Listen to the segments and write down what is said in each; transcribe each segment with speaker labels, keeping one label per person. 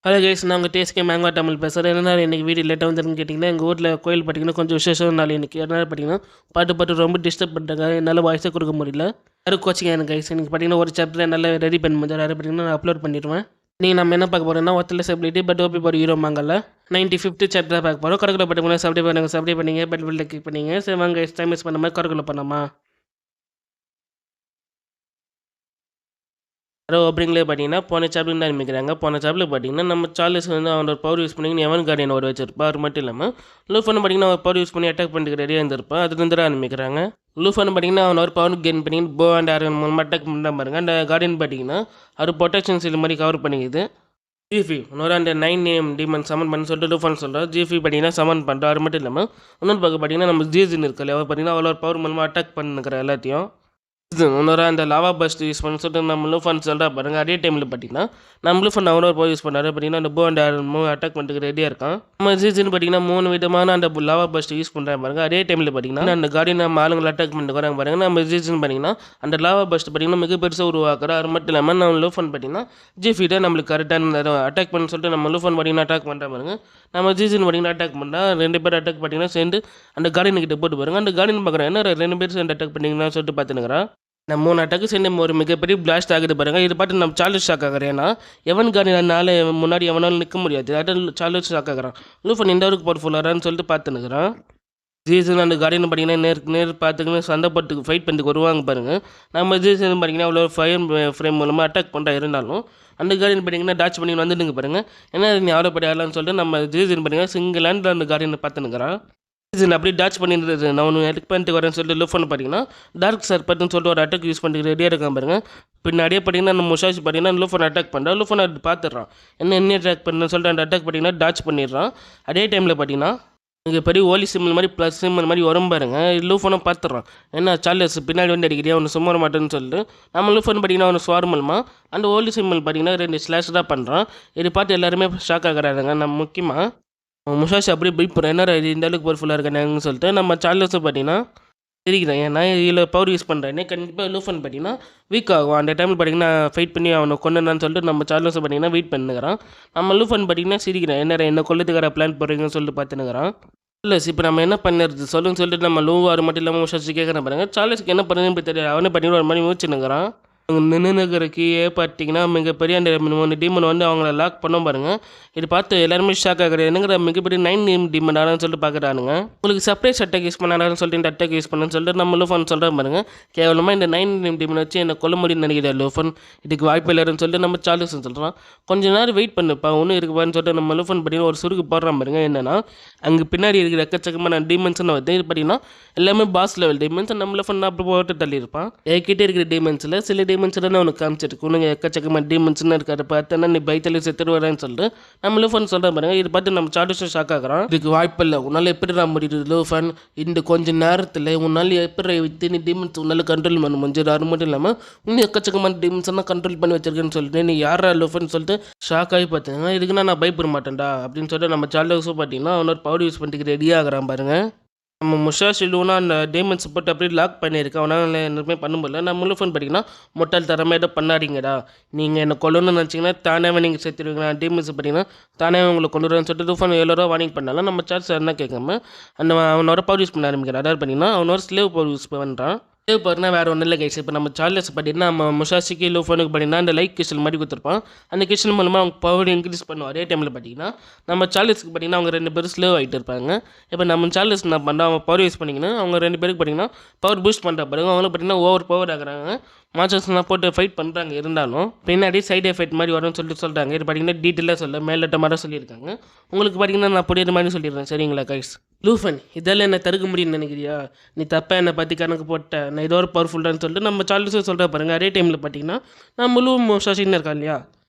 Speaker 1: Hello guys, நான் உங்கள் டேஸ்கே mango Tamil பேசுகிறேன். என்னென்னா இன்றைக்கி வீடியோ லேட்டாக வந்துருன்னு கேட்டிங்கன்னா, எங்கள் ஊரில் கோயில் பார்த்தீங்கன்னா கொஞ்சம் விசேஷம் நாள் இன்றைக்கி. அதனால் பார்த்தீங்கன்னா பாட்டு ரொம்ப டிஸ்டர்ப் பண்ணிட்டாங்க. என்னால் வாய்ஸே கொடுக்க முடியல. யாரும் கோச்சிங்க எனக்கு கைஸ். இன்றைக்கி பார்த்தீங்கன்னா ஒரு சாப்டர் என்னால் ரெடி பண்ண முடியாது. அதை பார்த்தீங்கன்னா நான் அப்லோட் பண்ணிடுவேன். நீங்கள் நம்ம என்ன பார்க்க போகிறோம்னா ஒருத்தர் செபிலிட்டி பட் ஓபி போகிற ஹீரோ மாங்கல்ல 95th சாப்டர் பார்க்க போகிறோம். கடற்கரை பார்த்தீங்கன்னா சப்ஸ்கிரைப் பண்ணிங்க பெல் பில்லை கிளிக் பண்ணிங்க. சரி வாங்க டைம் மிஸ் பண்ண மாதிரி கடற்கரை பண்ணாமா. ஓப்பனிங்லேயே பார்த்தீங்கன்னா போன சாப்டர் தான் ஆரம்பிக்கிறாங்க. போன சாப்டர் பார்த்தீங்கன்னா நம்ம சார்லஸ் வந்து அவனோட பவர் யூஸ் பண்ணி எவன் கார்டியன் ஒரு வச்சிருப்பா. அது மட்டும் இல்லாமல் லூஃபன் பார்த்தீங்கன்னா அவர் பவர் யூஸ் பண்ணி அட்டாக் பண்ணிட்டு ரெடியாக இருந்திருப்பான். அதுலேருந்து தான் ஆரம்பிக்கிறாங்க. லூஃபன் பார்த்தீங்கன்னா அவன் ஒரு பவர் கெயின் பண்ணி போ அண்ட் ஆர்கன் மூலமாக அட்டாக் பண்ணா பாருங்க. அந்த கார்டியன் பார்த்தீங்கன்னா அவர் ப்ரொடெக்ஷன் சீல் மாதிரி கவர் பண்ணிக்குது. ஜிஃபி இன்னொரு அந்த 9 நேம் டீமன் சமன் பண்ணி சொல்லிட்டு லூஃபன் சொல்கிறார். ஜிஃபி பார்த்தீங்கன்னா சமன் பண்ணுறா. அது மட்டும் இல்லாமல் இன்னொரு பக்கம் பார்த்தீங்கன்னா நம்ம ஜீஜின் இருக்கல அவர் பார்த்தீங்கன்னா அவ்வளோ பவர் மூலமாக அட்டாக் பண்ணிக்கிற எல்லாத்தையும் இன்னொரு அந்த லாவா பஸ்ட் யூஸ் பண்ணி சொல்லிட்டு நம்ம லூஃபன் சொல்கிறா பாருங்க. அதே டைமில் பார்த்தீங்கன்னா நம்ம லூஃபன் அவனோட போய் யூஸ் பண்ணாரு. பார்த்தீங்கன்னா அந்த போ அண்ட் அட்டாக் பண்ணிட்டு ரெடியாக இருக்கான். நம்ம சீசன் பார்த்தீங்கன்னா 3 விதமான அந்த லாவா பஸ்ட் யூஸ் பண்ணுறாங்க பாருங்க. அதே டைமில் பார்த்தீங்கன்னா அந்த கார்டியன் நம்ம ஆளுங்களை அட்டாக் பண்ணிட்டு வராங்க பாருங்க. நம்ம சீசன் பார்த்தீங்கன்னா அந்த லாவா பஸ்ட் பார்த்தீங்கன்னா மிக பெருசாக உருவாக்குறா. அது மட்டும் இல்லாமல் நம்ம லூஃபன் பார்த்தீங்கன்னா ஜிஃபிட்ட நம்மளுக்கு கரெக்டான அட்டாக் பண்ணி சொல்லிட்டு நம்ம லூஃபன் பார்த்தீங்கன்னா அட்டாக் பண்ணுற பாருங்க. நம்ம சீசன் பார்த்தீங்கன்னா அட்டாக் பண்ணா 2 பேர் அட்டாக் பார்த்தீங்கன்னா சேர்ந்து அந்த கார்டியன் கிட்ட போட்டு பாருங்க. அந்த கார்டியன் பார்க்குறேன் என்ன 2 பேர் சேர்ந்து அட்டாக் பண்ணிங்கன்னா சொல்லிட்டு பார்த்துனுங்கிறான். நம்ம 3 அட்டாக்கு சேர்ந்து ஒரு மிகப்பெரிய பிளாஸ்ட் ஆகுது பாருங்க. இது பார்த்து நம்ம சார்லஸ் ஷாக் ஆகிறேன். ஏன்னா எவன் கார்டியனால முன்னாடி எவனாலும் நிற்க முடியாது. அதான் சார்லஸ் ஷாக் ஆகிறான். லூஃபன் இந்த அளவுக்கு பவர்ஃபுல்லாரான்னு சொல்லிட்டு பார்த்துனுக்குறான். ஜீசன் அந்த கார்டியன் பார்த்தீங்கன்னா நேர் பார்த்துக்கின்னு சண்டை போட்டு ஃபைட் பண்ணிட்டு வருவாங்க பாருங்கள். நம்ம ஜீசன் பார்த்தீங்கன்னா அவ்வளோ ஃபயர் ஃப்ரேம் மூலமாக அட்டாக் பண்ணுறா. இருந்தாலும் அந்த கார்டியன் பார்த்தீங்கன்னா டாச் பண்ணி வந்துடுங்க பாருங்கள். ஏன்னா நீ ஆடப்படி ஆடலான்னு சொல்லிட்டு நம்ம ஜீசன் பார்த்தீங்கன்னா சிங்கிள் ஹேண்டில் அந்த கார்டியனை பார்த்துனுக்குறான். சீசன் அப்படியே டாச் பண்ணிட்டு நான் ஒன்று அட்டாக் பண்ணிட்டு வரேன்னு சொல்லிட்டு லூஃபன் பார்த்தீங்கன்னா டார்க் சர்பட்னு சொல்லிட்டு ஒரு அட்டாக் யூஸ் பண்ணிட்டு ரெடியாக இருக்கான் பாருங்க. பின்னாடியே பார்த்தீங்கன்னா நம்ம முஷாஷ் பார்த்தீங்கன்னா லூஃபன் அட்டாக் பண்ணுறான். லூஃபன் அது பார்த்துடுறான். என்ன அட்டாக் பண்ணுன்னு சொல்லிட்டு அந்த அட்டாக் பார்த்தீங்கன்னா டாச் பண்ணிடுறான். அதே டைமில் பார்த்தீங்கன்னா இங்கே பெரிய ஓலி சிம்பிள் மாதிரி ப்ளஸ் சிம்பிள் மாதிரி வரும் பாருங்க. லூஃபனும் பார்த்துடுறான். என்ன சார்லஸ் பின்னாடி வந்து அடிக்கிறியா அவனு சும்மா மாட்டேன்னு சொல்லிட்டு நம்ம லூஃபன் பார்த்தீங்கன்னா அவனு ஸ்வார்மல்மா அந்த ஓலி சிம்பிள் பார்த்தீங்கன்னா 2 ஸ்லாஷ் தான் பண்ணுறான். இதை பார்த்து எல்லாருமே ஷாக் ஆகிறாங்க. நம்ம முக்கியமாக முஷாஷ் அப்படியே பயப்படுறேன். என்ன இந்த அளவுக்கு பவர்ஃபுல்லாக இருக்கானேன்னு சொல்லிட்டு நம்ம சார்லஸை பார்த்தீங்கன்னா தெரிகிறேன். ஏன்னா இதில் பவர் யூஸ் பண்ணுறேன் கண்டிப்பாக லூஃபன் பார்த்தீங்கன்னா வீக் ஆகும். அந்த டைமில் பார்த்தீங்கன்னா ஃபைட் பண்ணி அவனை கொண்டான்னு சொல்லிட்டு நம்ம சார்லஸை பார்த்தீங்கன்னா வெயிட் பண்ணுகிறான். நம்ம லூஃபன் பார்த்தீங்கன்னா சிரிக்கிறேன். என்ன கொல்லத்துக்கார பிளான் போடுறீங்கன்னு சொல்லிட்டு பார்த்துனுங்கிறான். இல்லை இப்போ நம்ம என்ன பண்ணுறது சொல்லுன்னு சொல்லிட்டு நம்ம லூவார் மட்டும் இல்லாமல் முஷாஷ் கேட்குறேன் பாருங்க. சார்லஸுக்கு என்ன பண்ணுறதுன்னு தெரியாது. அவனே பார்த்தீங்கன்னா ஒரு மாதிரி மூச்சுனுங்கிறான். நின்னுகிற கீழே பார்த்தீங்கன்னா மிகப்பெரிய அந்த 3 டீமன் வந்து அவங்கள லாக் பண்ண பாருங்க. இது பார்த்து எல்லாருமே ஷாக் ஆகுறது. என்னங்கிற மிகப்பெரிய 9 நேம் டீமன் ஆனான்னு சொல்லிட்டு பார்க்குறானுங்க. உங்களுக்கு சர்ப்ரைஸ் அட்டாக் யூஸ் பண்ணான்னு சொல்லிட்டு இந்த அட்டாக் யூஸ் பண்ணுன்னு சொல்லிட்டு நம்ம லூஃபன் சொல்கிறேன் பாருங்க. கேவலமாக இந்த 9 நேம் டீமன் வச்சு என்னை கொல்ல முடியும்னு நினைக்கிறேன் லூஃபன். இதுக்கு வாய்ப்பு இல்லைன்னு சொல்லிட்டு நம்ம சார்லஸ் சொல்கிறான். கொஞ்ச நேரம் வெயிட் பண்ணுப்பா ஒன்றும் இருக்குப்பான்னு சொல்லிட்டு நம்ம லூஃபன் பார்த்தீங்கன்னா ஒரு சுருக்கு போடுறான் பாருங்க. என்னன்னா அங்கே பின்னாடி இருக்கிற எக்கச்சக்கமான டீமன்ஸ்னு வந்து இது பார்த்தீங்கன்னா எல்லாமே பாஸ் லெவல் டீமன்ஸ். நம்ம லூஃபன் அப்படி போட்டு தள்ளியிருப்பான். என்கிட்ட இருக்கிற டீமன்ஸில் சில டீமன்ஸ் தான் உனக்கு காமிச்சிருக்கு. உனக்கு எக்கச்சக்கமாக டீமன்ஸ்னு இருக்காரு பார்த்தேன்னா நீ பைத்தலி செத்துருவாரன்னு சொல்லிட்டு நம்ம லூஃபன் சொல்கிறேன் பாருங்க. இது பார்த்து நம்ம சார்லஸும் ஷாக் ஆகிறான். இதுக்கு வாய்ப்பு இல்லை. உன்னால் எப்படி நான் முடியுது லூஃபன்? இந்த கொஞ்சம் நேரத்தில் உன்னால் எப்படி இத்தனை டீமன்ஸ் உன்னால் கண்ட்ரோல் பண்ண முடிஞ்சது. அது மட்டும் இல்லாமல் இன்னும் எக்கச்சக்கமான டீமன்ஸ் எல்லாம் கண்ட்ரோல் பண்ணி வச்சிருக்கேன்னு சொல்லிட்டு நீ யாரா லூஃபன் சொல்லிட்டு ஷாக் ஆகி பார்த்தீங்கன்னா இதுக்குன்னா நான் பயப்பட மாட்டேன்டா அப்படின்னு சொல்லிட்டு நம்ம சார்லஸும் பார்த்தீங்கன்னா அவனோட பவர் யூஸ் பண்ணிட்டு ரெடி ஆகிறான் பாருங்க. நம்ம முஷாஷ் இல்லைனா அந்த டேமன்ஸ் போட்டு அப்படியே லாக் பண்ணியிருக்கேன். அவனால் எதுவுமே பண்ண முடியல. நம்ம லூஃபன் பார்த்தீங்கன்னா முட்டாள் தரமே ஏதோ பண்ணாதீங்கடா. நீங்கள் என்னை கொல்லணும்னு நினச்சிங்கன்னா தானே நீங்கள் சேர்த்துருவீங்களா. டேமன்ஸ் பார்த்தீங்கன்னா தானே உங்களை கொண்டு வரேன்னு சொல்லிட்டு லூஃபன் 7 ரூபா வார்னிங் பண்ணாலும் நம்ம சார்ஜ் என்ன கேட்காம அவனோட பவர் யூஸ் பண்ண ஆரம்பிக்கிறான். அதாவது பார்த்தீங்கன்னா அவனோட ஸ்லேவ் பவர் யூஸ் பண்ணுறான். ஸ்லேவ் பவர்னா வேறு ஒன்றும் இல்லை கைஸ். இப்போ நம்ம சார்லஸ் பார்த்தீங்கன்னா நம்ம முஷாஷிக்கு லூஃபனுக்கு பார்த்தீங்கன்னா அந்த லைக் கிஷன் மாதிரி கொடுத்துருப்பான். அந்த கிஷன் மூலமாக அவங்க பவர் இன்க்ரீஸ் பண்ணுவோம். அதே டைமில் பார்த்தீங்கன்னா நம்ம சார்லஸ்க்கு பார்த்தீங்கன்னா அவங்க 2 பேரும் ஸ்லேவ் ஆகிட்டு இருப்பாங்க. இப்போ நம்ம சார்லஸ் என்ன பண்ணுறோம் அவங்க பவர் யூஸ் பண்ணிங்கன்னா அவங்க 2 பேருக்கு பார்த்தீங்கன்னா பவர் பூஸ்ட் பண்ணுற பாருங்க. அவங்களும் பார்த்தீங்கன்னா ஓவர் பவர் ஆகுறாங்க. மாஸ்டர்ஸ்லாம் போட்டு ஃபைட் பண்ணுறாங்க. இருந்தாலும் பின்னாடி சைடு எஃபெக்ட் மாதிரி வரும்னு சொல்கிறாங்க. இது பார்த்தீங்கன்னா டீட்டெயிலாக சொல்ல மேலட்ட மாதிரி சொல்லியிருக்காங்க. உங்களுக்கு பார்த்தீங்கன்னா நான் புரியுற மாதிரி சொல்லிடுறேன் சரிங்களா கைஸ். லூஃபன் இதெல்லாம் என்ன தடுக்க முடியும்னு நினைக்கிறியா? நீ தப்பாக என்னை பற்றி கணக்கு போட்ட நான் இதோ ஒரு பவர்ஃபுல்லான்னு சொல்லிட்டு நம்ம சார்லஸும் சொல்கிற பாருங்க. அதே டைமில் பார்த்தீங்கன்னா நான் முழு முஷாஷின்னு இருக்கா இல்லையா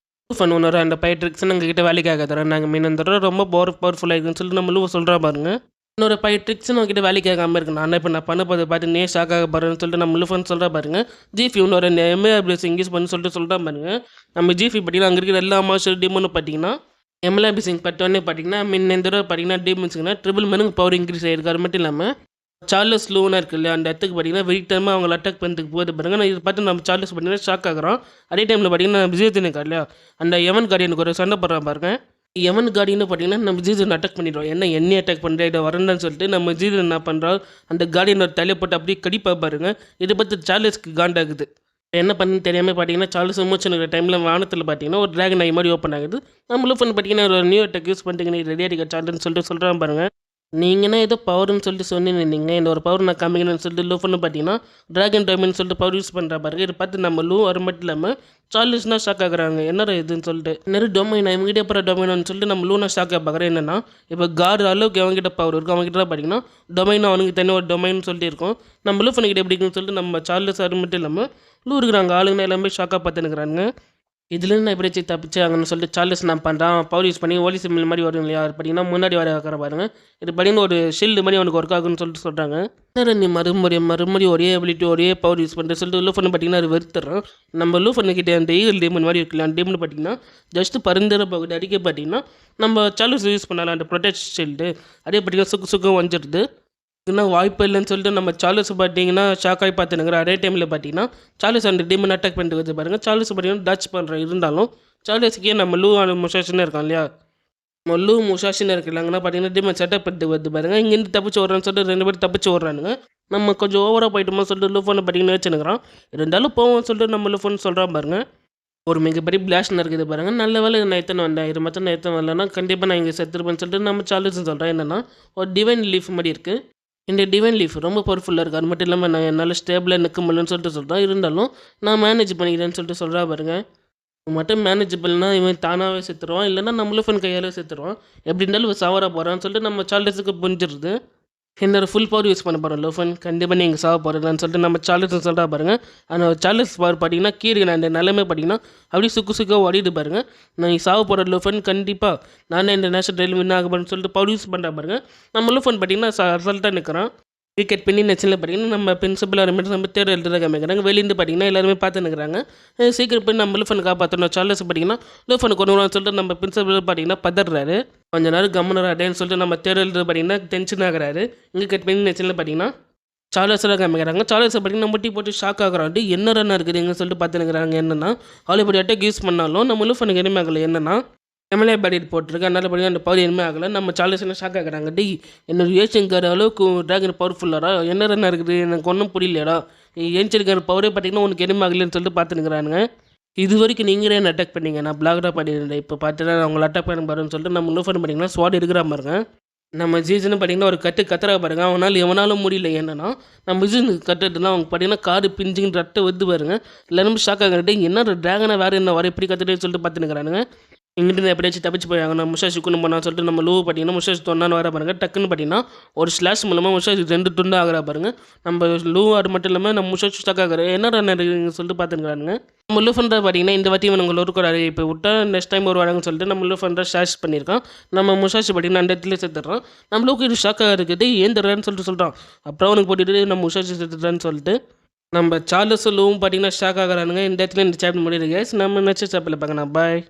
Speaker 1: லூஃபன் ஒன்று அந்த பைட்ரிக்ஸ் எங்கள் கிட்ட வேலைக்காக தரோம். நாங்கள் மீன் தரோம் ரொம்ப பவர்ஃபுல்லாக இருக்குன்னு சொல்லிட்டு நம்ம லூவை சொல்கிறா பாருங்க. இன்னொரு 5 ட்ரிக்ஸ் உங்ககிட்ட வேலைக்கு கேட்காம இருக்கு. நான் இப்போ நான் பண்ண போதை பார்த்து நே ஷாக் ஆக போகிறேன்னு சொல்லிட்டு நம்ம லூஃபன் சொல்கிறா பாருங்க. ஜிஃபி இன்னொரு எம்ஏபிஎஸ் இங்கிலீஷ் பண்ணி சொல்லிட்டு சொல்கிறா பாருங்க. நம்ம ஜிஃபி பார்த்தீங்கன்னா அங்கே இருக்கிற எல்லா மாஸ்டர் டீமனும் பார்த்தீங்கன்னா எம்ஏபிஎஸ் பட்டோன்னே பார்த்தீங்கன்னா இந்த தடவை பார்த்தீங்கன்னா டீமன்ஸுங்கன்னா ட்ரிபிள் மடங்கு பவர் இன்க்ரீஸ் ஆகிருக்கு. அது மட்டும் இல்லாமல் சார்லஸ் லூனா இருக்கு இல்லையா, அந்த இடத்துக்கு பார்த்தீங்கன்னா வெயிட்டமாக அவங்கள அட்டாக் பண்ணுறதுக்கு போது பாருங்க. நான் இதை பார்த்து நம்ம சார்லஸ் பார்த்தீங்கன்னா ஷாக் ஆகுறோம். அதே டைமில் பார்த்தீங்கன்னா விஜயதன் இருக்கா இல்லையா, அந்த எவன் கார்டியனுக்கு ஒரு சண்டை போடுறான் பாருங்க. எவன் கார்டியன்னு பார்த்தீங்கன்னா நம்ம விஜயதன் அட்டாக் பண்ணிடுவோம். என்ன என்னையே அட்டாக் பண்ணுறேன் இதை வரேன்னு சொல்லிட்டு நம்ம விஜயதன் என்ன பண்ணுறோம், அந்த கார்டியனோட தலையை போட்டு அப்படியே கடிப்பா பாருங்க. இதை பார்த்து சார்லஸ்க்கு காண்டாகுது. என்ன பண்ணுன்னு தெரியாமல் பார்த்தீங்கன்னா சார்லஸ் மூச்சு நிற்கிற டைமில் வானத்தில் பார்த்தீங்கன்னா ஒரு டிராகன் ஐ மாதிரி ஓப்பன் ஆகுது. நம்மளும் பண்ணி பார்த்தீங்கன்னா ஒரு நியூ அட்டாக் யூஸ் பண்ணிட்டு நீ ரெடி அடிக்க சார்லன்னு சொல்லிட்டு சொல்கிறான் பாருங்க. நீங்கன்னா ஏதோ பவர்னு சொல்லிட்டு சொன்னீங்க, இந்த ஒரு பவர் நான் காமிக்கணும்னு சொல்லிட்டு லூஃப்னு பார்த்தீங்கன்னா டிராகன் டைமண்ட் சொல்லிட்டு பவர் யூஸ் பண்ணுற பாருங்க. இதை பார்த்து நம்ம லூ அது மட்டும் இல்லாமல் சார்லஸ்னா ஷாக் ஆகுறாங்க. என்னடா இதுன்னு சொல்லிட்டு நிறைய டொமைன் இவங்ககிட்ட அப்புறம் டொமைனான்னு சொல்லிட்டு நம்ம லூனா ஷாக் பார்க்குறேன். என்னன்னா இப்போ கார் அளவுக்கு அவங்ககிட்ட பவர் இருக்கும், அவங்ககிட்ட தான் பார்த்தீங்கன்னா டொமைன் அவனுக்கு தனி ஒரு டொமைன் சொல்லிட்டு இருக்கும். நம்ம லூ பண்ணிக்கிட்ட எப்படின்னு சொல்லிட்டு நம்ம சார்லஸ் அது மட்டும் இல்லாமல் லூ இருக்கிறாங்க ஆளுங்க எல்லாமே ஷாக்காக பார்த்துனுக்குறாங்க. இதுலேருந்து நான் எப்படி தப்பிச்சாங்கன்னு சொல்லிட்டு சார்லஸ் நான் பண்ணுறான் பவர் யூஸ் பண்ணி ஓலி சிம்பிள் மாதிரி வரும் இல்லையா, பார்த்தீங்கன்னா முன்னாடி வர ஆக்கிற பாருங்க. இது பார்த்தீங்கன்னா ஒரு ஷீல்டு மாதிரி அவனுக்கு ஒர்க் ஆகுன்னு சொல்லிட்டு சொல்கிறாங்க. நீ மறுபடியும் ஒரே எபிலிட்டி ஒரே பவர் யூஸ் பண்ணுறது சொல்லிட்டு லூஃபன் பார்த்தீங்கன்னா அது வெறுத்துறோம். நம்ம லூஃபன் கிட்டே அந்த ஈகல் டேமன் மாதிரி இருக்குல்ல, அந்த டேமன் பார்த்தீங்கன்னா ஜஸ்ட் பருந்துற பகுதி அடிக்க பார்த்தீங்கன்னா நம்ம சார்லஸ் யூஸ் பண்ணலாம் அந்த ப்ரொடெக்ட் ஷீல்டு. அதே பார்த்தீங்கன்னா சுக்கம் வந்துடுது. இன்னும் வாய்ப்பு இல்லைன்னு சொல்லிட்டு நம்ம சார்லஸ் பார்த்தீங்கன்னா ஷாக் ஆகி பார்த்துனுங்கிற அதே டைமில் பார்த்தீங்கன்னா சார்லஸ் அந்த டீமன் அட்டாக் பண்ணிட்டு வந்து பாருங்கள். சார்லஸ் பார்த்தீங்கன்னா டச் பண்ணுறோம். இருந்தாலும் சார்லஸுக்கே நம்ம லூ முஷாஷின்னு இருக்கான் இல்லையா, நம்ம லூ முஷாஷின்னு இருக்குல்லாங்கன்னா பார்த்தீங்கன்னா டீமன் செட்டப் பண்ணிட்டு வந்து பாருங்கள். இங்கேருந்து தப்பிச்சு ஓடுறான்னு சொல்லிட்டு 2 பேர் தப்பிச்சு ஓடுறானுங்க. நம்ம கொஞ்சம் ஓவராக போயிட்டோமோ சொல்லிட்டு லூஃபோனை பார்த்தீங்கன்னா வச்சுனுக்குறான். இருந்தாலும் போவோம்னு சொல்லிட்டு நம்ம லூஃபோன் சொல்கிறான் பாருங்க. ஒரு மிகப்பெரிய பிளாஸ்ட் இருக்குது பாருங்க. நல்ல வேலை நான் எத்தனை வந்தேன், இது மட்டும் நான் எத்தனை வரலன்னா கண்டிப்பாக நான் இங்கே செத்துருப்பேன்னு சொல்லிட்டு நம்ம சார்லஸ் சொல்கிறேன். என்னென்னா ஒரு டிவைன் லீஃப் மாதிரி இருக்குது. இந்த டிவைன் லீஃப் ரொம்ப பவர்ஃபுல்லாக இருக்குது. அது மட்டும் இல்லாமல் நான் என்னால் ஸ்டேபிளாக நிற்க முடியலன்னு சொல்லிட்டு சொல்கிறேன். இருந்தாலும் நான் மேனேஜ் பண்ணிக்கிறேன்னு சொல்லிட்டு சொல்கிறா பாருங்க. மட்டும் மேனேஜபிள்னா இவன் தானாகவே செத்துருவான், இல்லைன்னா நம்மளும் ஃபன் கையாலே செத்துருவான். எப்படி இருந்தாலும் இவன் சாவரா போகிறான்னு சொல்லிட்டு நம்ம சார்லஸுக்கு புரிஞ்சிருது. என்னோட ஃபுல் பவர் யூஸ் பண்ண போகிறோம் லோஃபன், கண்டிப்பாக நீங்கள் சாவ போகிறதான்னு சொல்லிட்டு நம்ம சார்லஸ் சொல்கிறா பாருங்க. ஆனால் சார்லஸ் பவர் பார்த்தீங்கன்னா கீழே நான் இந்த நிலைமை பார்த்தீங்கன்னா அப்படியே சுக்கு ஓடிட்டு பாருங்க. நான் சாவ போகிற லோஃபன் கண்டிப்பாக நானே இந்த நேஷனல் டைல் வின் ஆக போகிறேன்னு சொல்லிட்டு பவர் யூஸ் பண்ணுறா பாருங்க. நம்ம லோஃபன் பார்த்தீங்கன்னா அசல்ட்டாக நிற்கிறான். கிரிக்கெட் பின்னி நெச்சில் பார்த்தீங்கன்னா நம்ம பிரின்சிபல் நம்ம தேர்வு எழுதுறத காமிக்கிறாங்க. வெளியிருந்து பார்த்தீங்கன்னா எல்லாருமே பார்த்துன்னுக்குறாங்க. சீக்கிரம் போய் நம்ம லூஃபன் காப்பாற்றணும். சார்லஸ் பார்த்தீங்கன்னா லூஃபனுக்கு கொண்டு சொல்லிட்டு நம்ம பிரின்சிபல் பார்த்தீங்கன்னா பதறாரு. கொஞ்ச நேரம் கம்மனர் அடையன்னு சொல்லிட்டு நம்ம தேர்வு எழுதுறது பார்த்தீங்கன்னா டென்ஷன் ஆகிறாரு. இங்கே கட் பண்ணி நெச்சில் பார்த்தீங்கன்னா சார்லஸில் காமிக்கிறாங்க. சார்லஸ் பார்த்தீங்கன்னா முட்டி போட்டு ஷாக் ஆகிறான்ட்டு என்ன ரன் இருக்குதுங்கன்னு சொல்லிட்டு பார்த்துன்னுக்குறாங்க. என்னன்னா ஹாலிவுட் அட்டாக் யூஸ் பண்ணாலும் நம்ம லூஃபனுக்கு எதுவுமே ஆகலை. என்னன்னா எம்எல்ஏ பேடிட் போட்டிருக்கு, அதனால் பார்த்தீங்கன்னா அந்த பவர் எதுவுமே ஆகலை. நம்ம சார்லஸ் என்ன ஷாக் ஆகிறாங்க. டே என்னோட ஏஷியன்கார அளவுக்கு ட்ராகன் பவர்ஃபுல்லாடா, என்ன ரன் இருக்குது எனக்கு ஒன்றும் புரியலையாடா, ஏன்ச்சிருக்கிற பவரே பார்த்தீங்கன்னா உனக்கு எதுவுமே ஆகலைன்னு சொல்லிட்டு பார்த்துனுக்குறானுங்க. இது வரைக்கும் நீங்களே என்ன அட்டாக் பண்ணீங்க, நான் பிளாக்டாக பண்ணியிருந்தேன், இப்போ பார்த்தீங்கன்னா அவங்களை அட்டாக் பண்ண பாருன்னு சொல்லிட்டு நம்ம லூஃபன் பார்த்தீங்கன்னா ஸ்வாட் எடுக்கிற பாருங்க. நம்ம ஜீசன்னு பார்த்தீங்கன்னா ஒரு கத்துறா பாருங்க. அவனால் எவனாலும் முடியல. என்னன்னா நம்ம ஜீசன் கட்டுறதுலாம் அவங்க பார்த்தீங்கன்னா காடு பிஞ்சுங்கிற ரட்டை வந்து பாருங்க. எல்லாரும் ஷாக் ஆகிட்டு என்ன ட்ராகனை வேறு என்ன வர எப்படி கற்றுட்டேன்னு சொல்லிட்டு பார்த்துனுக்குறானுங்க. இங்கிட்டு எப்படியாச்சும் தப்பிச்சு போயாங்க. நம்ம முஷாஷி கொண்டு போனான்னு சொல்லிட்டு நம்ம லூ பார்த்தீங்கன்னா முஷாஷி தொண்டான்னு வர பாருங்க. டக்குன்னு பார்த்தீங்கன்னா ஒரு ஸ்லாஷ் மூலமாக முஷாஷி 2 துண்டு ஆகிறா பாருங்க. நம்ம லூ அது மட்டும் இல்லாமல் நம்ம முஷாஷி ஸ்டாக் ஆகிற என்ன ரன் சொல்லிட்டு பார்த்துருக்காங்க. நம்ம லூ ஃபண்டா பார்த்தீங்கன்னா இந்த வாட்டி இவங்க லோருக்கூடாது, இப்போ விட்டா நெக்ஸ்ட் டைம் ஒரு வராங்கன்னு சொல்லிட்டு நம்ம லூ ஃபண்டா ஷேஷ் பண்ணியிருக்கான். நம்ம முஷாஷி பார்த்தீங்கன்னா அந்த இடத்துல செத்துடுறான். நம்ம லூக்கு இது ஷாக்காக இருக்குது, ஏன் தர்றான்னு சொல்லிட்டு சொல்கிறான். அப்புறம் அவனுக்கு போட்டுட்டு நம்ம முஷாஷி செத்துட்டான்னு சொல்லிட்டு நம்ம சார்லஸ் லூவும் பார்த்தீங்கன்னா ஷாக் ஆகிறானுங்க. இந்த இடத்துல இந்த சாப்டர் முடியுது. நம்ம நெக்ஸ்ட் சாப்டரில் பார்க்கலாம். பாய்.